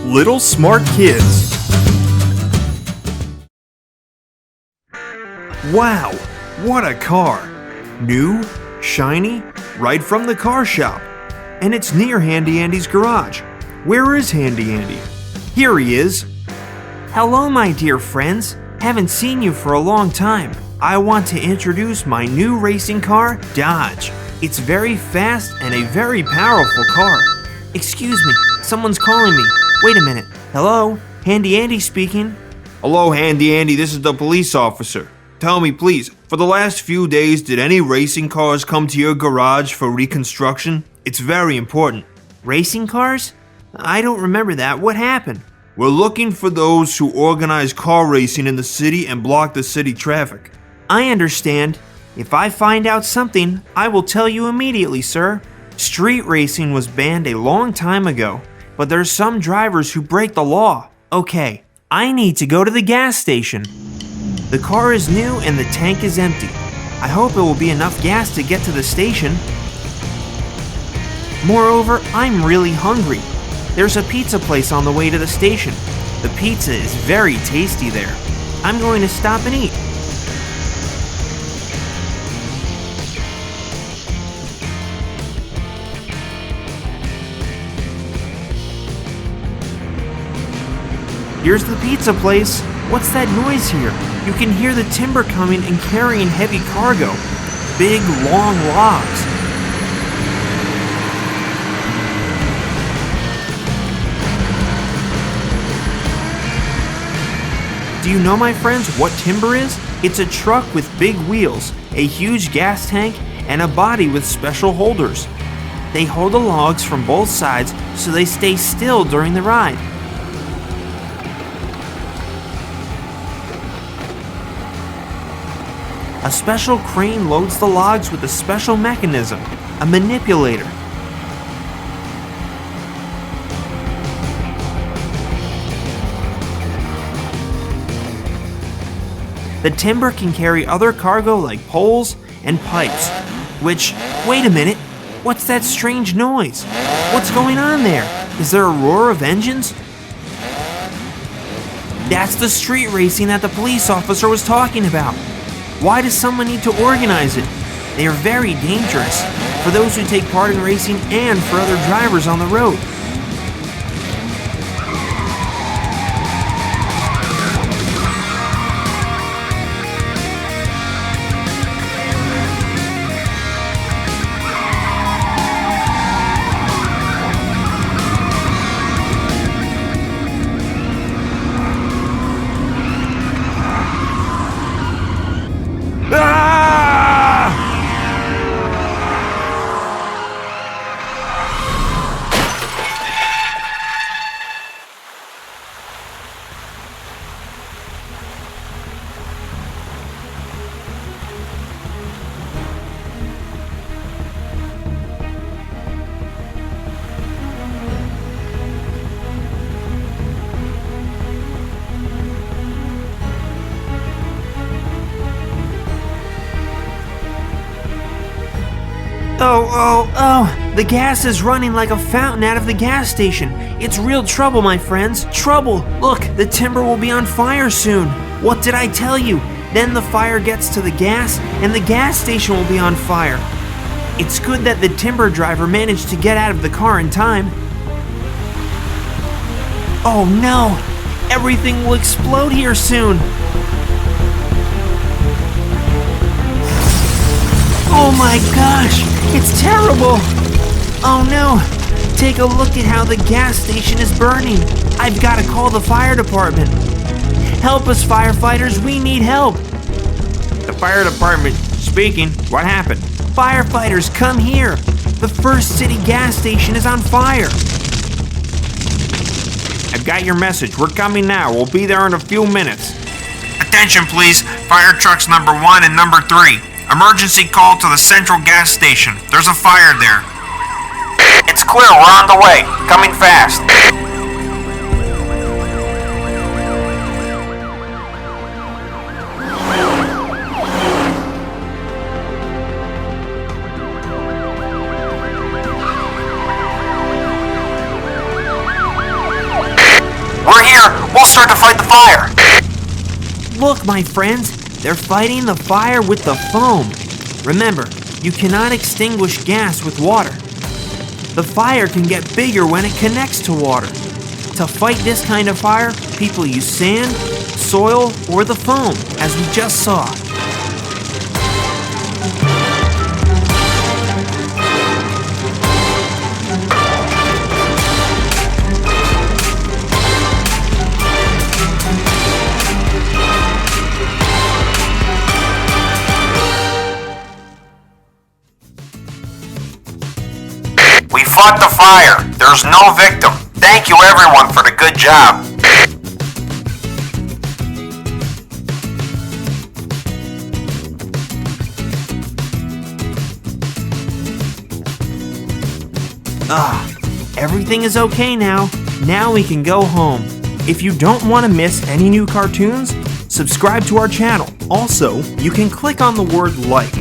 Little Smart Kids. Wow, what a car! New, shiny, right from the car shop. And it's near Handy Andy's garage. Where is Handy Andy? Here he is. Hello, my dear friends. Haven't seen you for a long time. I want to introduce my new racing car, Dodge. It's very fast and a very powerful car. Excuse me, someone's calling me. Wait a minute. Hello? Handy Andy speaking. Hello, Handy Andy, this is the police officer. Tell me, please, for the last few days, did any racing cars come to your garage for reconstruction? It's very important. Racing cars? I don't remember that. What happened? We're looking for those who organize car racing in the city and block the city traffic. I understand. If I find out something, I will tell you immediately, sir. Street racing was banned a long time ago, but there's some drivers who break the law. Okay, I need to go to the gas station. The car is new and the tank is empty. I hope it will be enough gas to get to the station. Moreover, I'm really hungry. There's a pizza place on the way to the station. The pizza is very tasty there. I'm going to stop and eat. Here's the pizza place. What's that noise here? You can hear the timber coming and carrying heavy cargo. Big, long logs. Do you know, my friends, what timber is? It's a truck with big wheels, a huge gas tank, and a body with special holders. They hold the logs from both sides so they stay still during the ride. A special crane loads the logs with a special mechanism, a manipulator. The timber can carry other cargo like poles and pipes, wait a minute, what's that strange noise? What's going on there? Is there a roar of engines? That's the street racing that the police officer was talking about. Why does someone need to organize it? They are very dangerous for those who take part in racing and for other drivers on the road. Oh, the gas is running like a fountain out of the gas station. It's real trouble, my friends. Trouble! Look, the timber will be on fire soon. What did I tell you? Then the fire gets to the gas, and the gas station will be on fire. It's good that the timber driver managed to get out of the car in time. Oh no! Everything will explode here soon! Oh my gosh! It's terrible! Oh no! Take a look at how the gas station is burning! I've got to call the fire department! Help us, firefighters! We need help! The fire department speaking. What happened? Firefighters, come here! The First City gas station is on fire! I've got your message. We're coming now. We'll be there in a few minutes. Attention, please. Fire trucks number 1 and number 3. Emergency call to the central gas station. There's a fire there. It's clear. We're on the way. Coming fast. We're here. We'll start to fight the fire. Look, my friends, they're fighting the fire with the foam. Remember, you cannot extinguish gas with water. The fire can get bigger when it connects to water. To fight this kind of fire, people use sand, soil, or the foam, as we just saw. We fought the fire. There's no victim. Thank you everyone for the good job. Everything is okay now. Now we can go home. If you don't want to miss any new cartoons, subscribe to our channel. Also, you can click on the word like.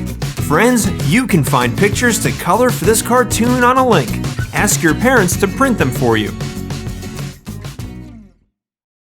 Friends, you can find pictures to color for this cartoon on a link. Ask your parents to print them for you.